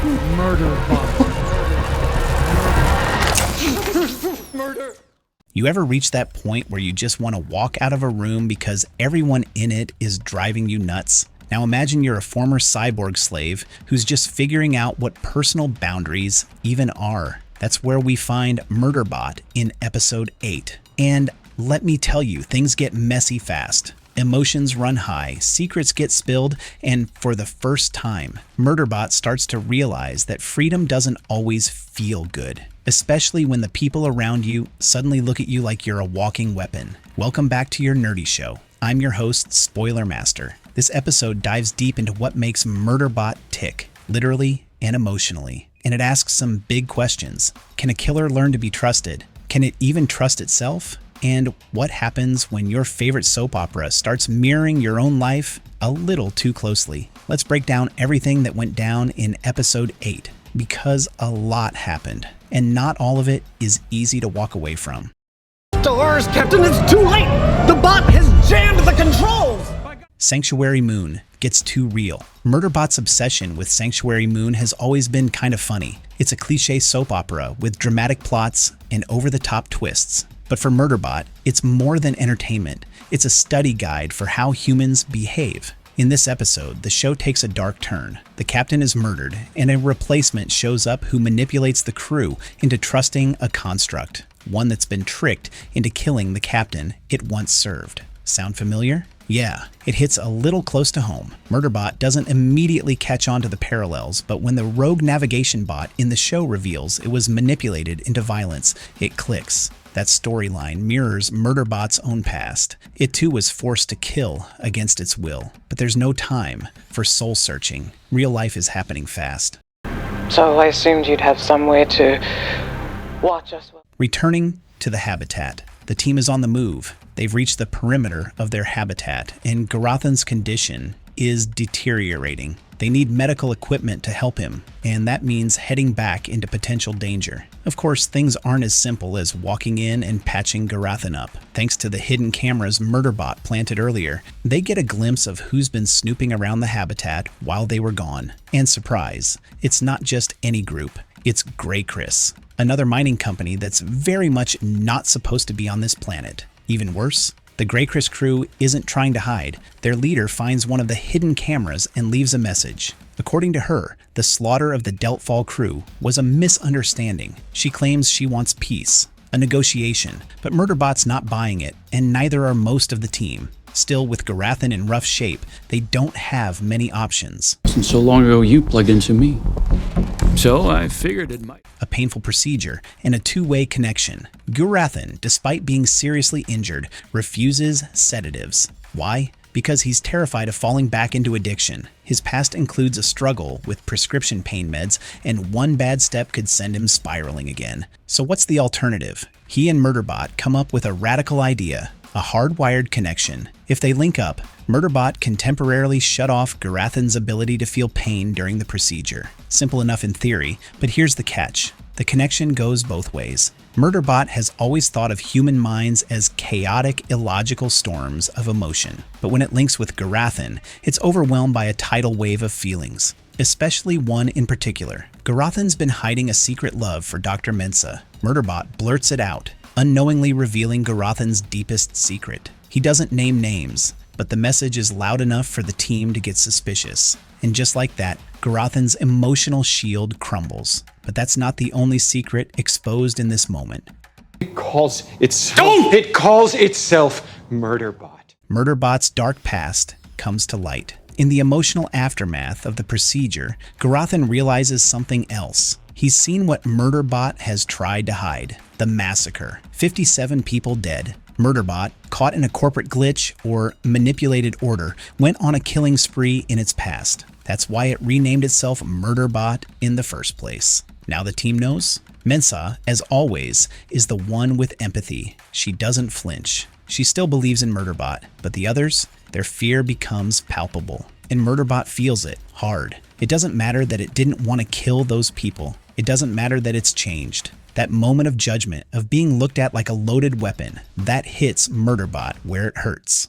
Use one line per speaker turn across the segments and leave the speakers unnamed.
Murderbot. Murder.
You ever reach that point where you just want to walk out of a room because everyone in it is driving you nuts? Now imagine you're a former cyborg slave who's just figuring out what personal boundaries even are. That's where we find Murderbot in episode 8. And let me tell you, things get messy fast. Emotions run high, secrets get spilled, and for the first time, Murderbot starts to realize that freedom doesn't always feel good, especially when the people around you suddenly look at you like you're a walking weapon. Welcome back to your nerdy show. I'm your host, Spoiler Master. This episode dives deep into what makes Murderbot tick, literally and emotionally. And it asks some big questions. Can a killer learn to be trusted? Can it even trust itself? And what happens when your favorite soap opera starts mirroring your own life a little too closely? Let's break down everything that went down in episode 8, because a lot happened, and not all of it is easy to walk away from.
Stars, Captain, it's too late! The bot has jammed the controls!
Sanctuary Moon gets too real. Murderbot's obsession with Sanctuary Moon has always been kind of funny. It's a cliche soap opera with dramatic plots and over-the-top twists. But for Murderbot, it's more than entertainment. It's a study guide for how humans behave. In this episode, the show takes a dark turn. The captain is murdered, and a replacement shows up who manipulates the crew into trusting a construct, one that's been tricked into killing the captain it once served. Sound familiar? Yeah, it hits a little close to home. Murderbot doesn't immediately catch on to the parallels, but when the rogue navigation bot in the show reveals it was manipulated into violence, it clicks. That storyline mirrors Murderbot's own past. It too was forced to kill against its will. But there's no time for soul searching. Real life is happening fast.
So I assumed you'd have some way to watch us.
Returning to the habitat. The team is on the move. They've reached the perimeter of their habitat, and Gurathin's condition is deteriorating. They need medical equipment to help him, and that means heading back into potential danger. Of course, things aren't as simple as walking in and patching Gurathin up. Thanks to the hidden cameras Murderbot planted earlier, they get a glimpse of who's been snooping around the habitat while they were gone. And surprise, it's not just any group, it's GrayCris, another mining company that's very much not supposed to be on this planet. Even worse, the GrayCris crew isn't trying to hide. Their leader finds one of the hidden cameras and leaves a message. According to her, the slaughter of the Deltfall crew was a misunderstanding. She claims she wants peace, a negotiation, but Murderbot's not buying it, and neither are most of the team. Still, with Gurathin in rough shape, they don't have many options.
Since so long ago you plugged into me. So I figured it might.
A painful procedure and a two-way connection. Gurathin, despite being seriously injured, refuses sedatives. Why? Because he's terrified of falling back into addiction. His past includes a struggle with prescription pain meds, and one bad step could send him spiraling again. So what's the alternative? He and Murderbot come up with a radical idea. A hardwired connection. If they link up, Murderbot can temporarily shut off Gurathin's ability to feel pain during the procedure. Simple enough in theory, but here's the catch. The connection goes both ways. Murderbot has always thought of human minds as chaotic, illogical storms of emotion. But when it links with Gurathin, it's overwhelmed by a tidal wave of feelings. Especially one in particular. Gurathin's been hiding a secret love for Dr. Mensah. Murderbot blurts it out, unknowingly revealing Gurathin's deepest secret. He doesn't name names, but the message is loud enough for the team to get suspicious. And just like that, Gurathin's emotional shield crumbles. But that's not the only secret exposed in this moment.
It calls itself Murderbot.
Murderbot's dark past comes to light. In the emotional aftermath of the procedure, Gurathin realizes something else. He's seen what Murderbot has tried to hide. The massacre. 57 people dead. Murderbot, caught in a corporate glitch or manipulated order, went on a killing spree in its past. That's why it renamed itself Murderbot in the first place. Now the team knows? Mensah, as always, is the one with empathy. She doesn't flinch. She still believes in Murderbot, but the others, their fear becomes palpable. And Murderbot feels it hard. It doesn't matter that it didn't want to kill those people. It doesn't matter that it's changed. That moment of judgment, of being looked at like a loaded weapon, that hits Murderbot where it hurts.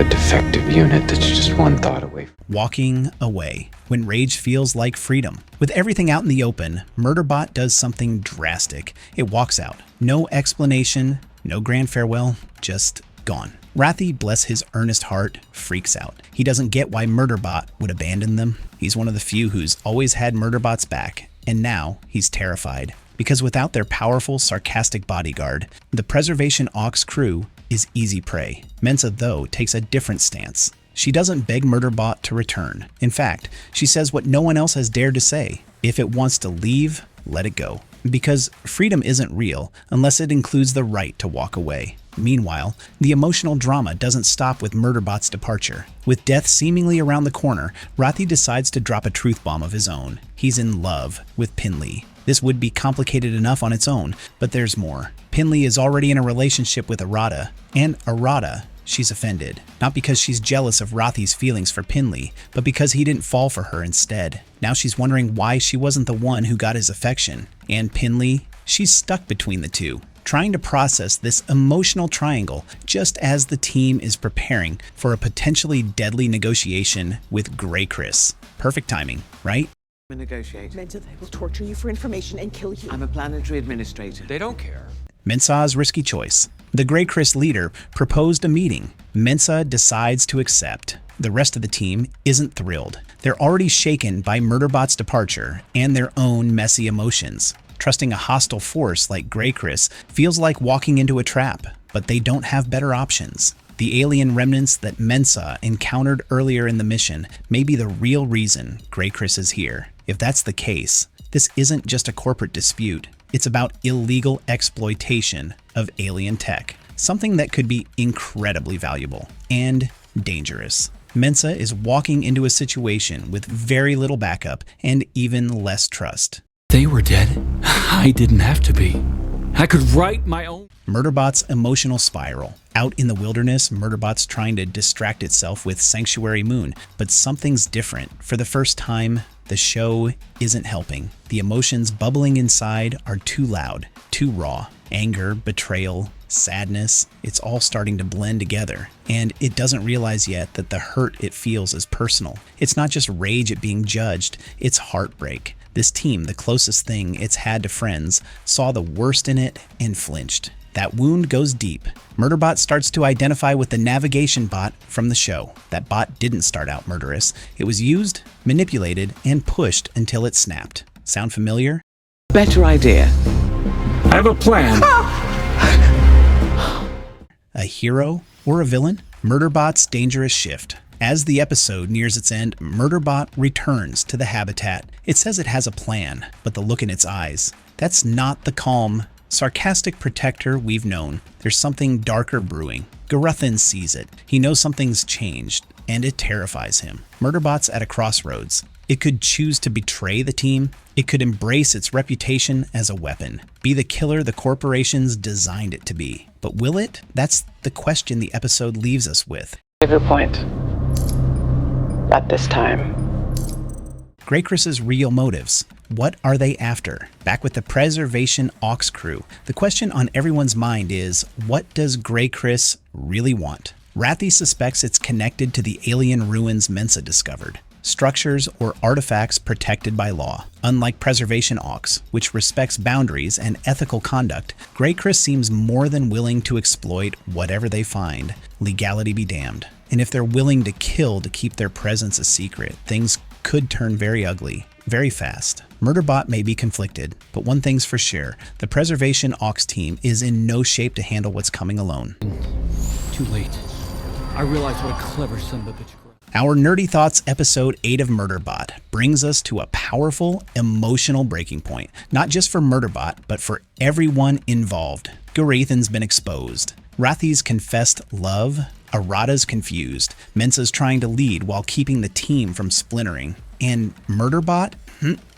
A defective unit that's just one thought away.
Walking away. When rage feels like freedom. With everything out in the open, Murderbot does something drastic. It walks out. No explanation, no grand farewell, just gone. Gurathin, bless his earnest heart, freaks out. He doesn't get why Murderbot would abandon them. He's one of the few who's always had Murderbot's back, and now he's terrified. Because without their powerful, sarcastic bodyguard, the PreservationAux crew is easy prey. Mensah, though, takes a different stance. She doesn't beg Murderbot to return. In fact, she says what no one else has dared to say. If it wants to leave, let it go. Because freedom isn't real unless it includes the right to walk away. Meanwhile, the emotional drama doesn't stop with Murderbot's departure. With death seemingly around the corner, Gurathin decides to drop a truth bomb of his own. He's in love with Pinley. This would be complicated enough on its own, but there's more. Pinley is already in a relationship with Arata, and Arata, she's offended. Not because she's jealous of Gurathin's feelings for Pinley, but because he didn't fall for her instead. Now she's wondering why she wasn't the one who got his affection. And Pinley, she's stuck between the two, trying to process this emotional triangle just as the team is preparing for a potentially deadly negotiation with GrayCris. Perfect timing, right?
Negotiate.
Mensah, they will torture you for information and kill you.
I'm a planetary administrator.
They don't care.
Mensah's risky choice. The GrayCris leader proposed a meeting. Mensah decides to accept. The rest of the team isn't thrilled. They're already shaken by Murderbot's departure and their own messy emotions. Trusting a hostile force like GrayCris feels like walking into a trap, but they don't have better options. The alien remnants that Mensah encountered earlier in the mission may be the real reason GrayCris is here. If that's the case, this isn't just a corporate dispute. It's about illegal exploitation of alien tech, something that could be incredibly valuable and dangerous. Mensah is walking into a situation with very little backup and even less trust.
They were dead. I didn't have to be. I could write my own.
Murderbot's emotional spiral. Out in the wilderness, Murderbot's trying to distract itself with Sanctuary Moon, but something's different. For the first time, the show isn't helping. The emotions bubbling inside are too loud, too raw. Anger, betrayal, sadness, it's all starting to blend together. And it doesn't realize yet that the hurt it feels is personal. It's not just rage at being judged, it's heartbreak. This team, the closest thing it's had to friends, saw the worst in it and flinched. That wound goes deep. Murderbot starts to identify with the navigation bot from the show. That bot didn't start out murderous. It was used, manipulated, and pushed until it snapped. Sound familiar?
Better idea.
I have a plan.
A hero or a villain? Murderbot's dangerous shift. As the episode nears its end, Murderbot returns to the habitat. It says it has a plan, but the look in its eyes, that's not the calm, sarcastic protector we've known. There's something darker brewing. Gurathin sees it. He knows something's changed, and it terrifies him. Murderbot's at a crossroads. It could choose to betray the team. It could embrace its reputation as a weapon, be the killer the corporations designed it to be. But will it? That's the question the episode leaves us with.
Save your point. At this time.
GrayCris's real motives. What are they after? Back with the PreservationAux crew, the question on everyone's mind is, what does GrayCris really want? Gurathin suspects it's connected to the alien ruins Mensah discovered. Structures or artifacts protected by law. Unlike PreservationAux, which respects boundaries and ethical conduct, GrayCris seems more than willing to exploit whatever they find. Legality be damned. And if they're willing to kill to keep their presence a secret, things could turn very ugly, very fast. Murderbot may be conflicted, but one thing's for sure, the PreservationAux team is in no shape to handle what's coming alone.
Too late. I realized what a clever son of a bitch.
Our Nerdy Thoughts episode 8 of Murderbot brings us to a powerful, emotional breaking point, not just for Murderbot, but for everyone involved. Gurathin's been exposed. Gurathin's confessed love. Arata's confused. Mensah's trying to lead while keeping the team from splintering. And Murderbot?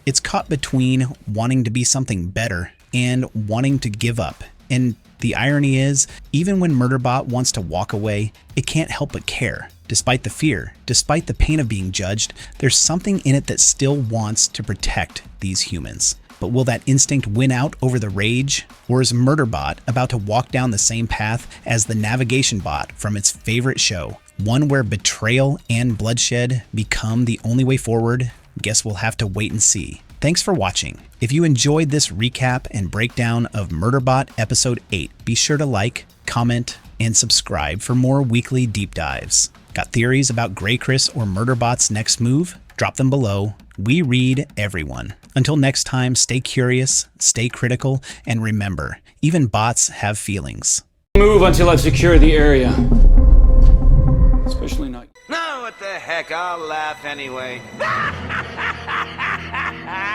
It's caught between wanting to be something better and wanting to give up. And the irony is, even when Murderbot wants to walk away, it can't help but care. Despite the fear, despite the pain of being judged, there's something in it that still wants to protect these humans. But will that instinct win out over the rage? Or is Murderbot about to walk down the same path as the navigation bot from its favorite show, One where betrayal and bloodshed become the only way forward? Guess we'll have to wait and see. Thanks for watching. If you enjoyed this recap and breakdown of Murderbot Episode 8, be sure to like, comment, and subscribe for more weekly deep dives. Got theories about GrayCris or Murderbot's next move? Drop them below. We read everyone. Until next time, stay curious, stay critical, and remember, even bots have feelings.
Move until I've secured the area. Especially not.
No, what the heck, I'll laugh anyway.